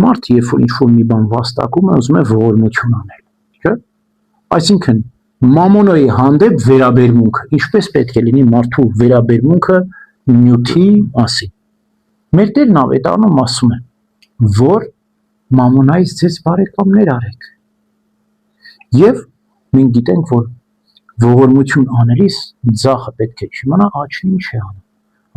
Մարդ երբ որ ինչ-որ մի բան վաստակում է, ուզում է ողորմություն անել, չէ՞։ Այսինքն մամոնայի հանդեպ վերաբերմունքը, ինչպես պետք է լինի մարդու վերաբերմունքը նյութի մասին։ Մեր Տերն Ավետարանում ասում է, որ մամոնայից ձեզ բարեկամներ արեք։ Եվ մենք գիտենք, որ ողորմություն անելիս ձախը պետք է չիմանա աչքին ինչ է անում։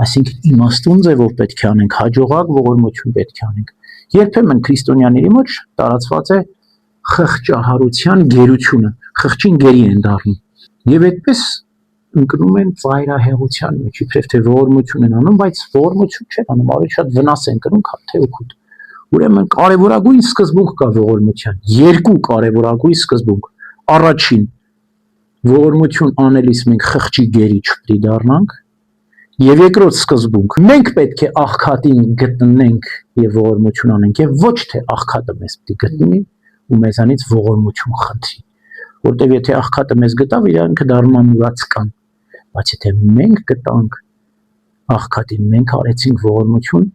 Այսինքն իմաստուն ձևով պետք է անենք, հաջողակ ողորմություն պետք է անենք։ Երբեմն քրիստոնյաների մոտ տարածված է խղճահարության գերությունը, խղճին գերի են դառնում։ Եվ այդպես ընկնում են ծայրահեղության մեջ, իբրև թե ողորմություն են անում, բայց ողորմություն չեն անում, ավելի շատ վնաս են կրում, քան թե օգուտ։ Ուրեմն կարևորագույն սկզբունք կա ողորմության, երկու կարևորագույն սկզբունք։ Առաջին, ողորմություն անելիս մենք խղճի գերի չպետք է դառնանք, եւ երկրորդ սկզբունք, մենք պետք է աղքատին գտնենք եւ ողորմություն անենք, եւ ոչ թե աղքատը մեզ պետք է գտնի ու մեզանից ողորմություն խնդրի, որտեւ եթե աղքատը մեզ գտավ, իրանքը դառնում է մուրացկան, բայց եթե մենք գտանք աղքատին, մենք արեցինք ողորմություն,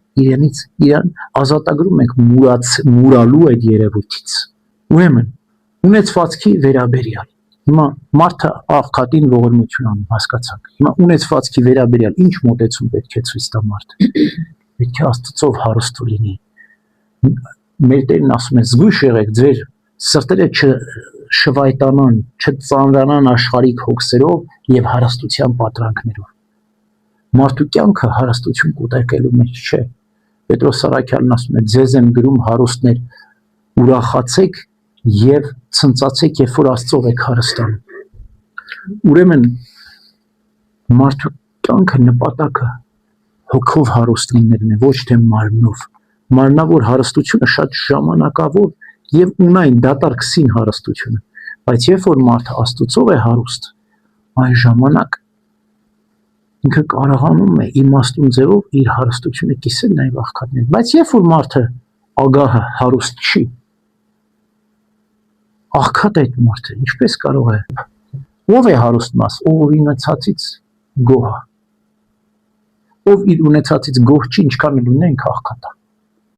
իրան ազատագրում ենք մուրալու այդ երևույթից։ Ուրեմն ունեցվածքի վերաբերյալ հիմա մարդը աղքատին ողորմություն անում, հասկացանք։ Հիմա ունեցվածքի վերաբերյալ ինչ մոտեցում պետք է ցույց տա մարդը։ Պետք է Աստծով հարուստ լինի։ Մեր Տերն ասում է. զգույշ եղեք ձեր սրտերը չշվայտանան, չծանրանան աշխարհիկ հոգսերով եւ հարստության պատրանքներով։ Մարդու կյանքը հարստություն կուտակելու մեջ չէ։ Պետրոս Սարաքյանն ասում է. ձեզ եմ գրում հարուստներ, ուրախացեք եւ ցնծացեք, երբ որ Աստծով եք հարստանում։ Ուրեմն մարդու կյանքը նպատակը հոգով հարուստ լինելն է, ոչ թե մարմնով։ Մարմնավոր հարստությունը շատ ժամանակավոր եւ ունայն դատարկսին հարստությունը, բայց երբ որ մարդը Աստծով է հարուստ, այն ժամանակ ինքը կարողանում է իմաստուն ձևով իր հարստությունը կիսել նաեւ աղքատներին։ Բայց երբ որ մարդը ագահը հարուստ չի, աղքատ այդ մարդը ինչպես կարող է, ով է հարուստ մաս, ով իր ունեցածից գոհ է, ով իր ունեցածից գոհ չի, ինչքան էլ ունենք աղքատ է։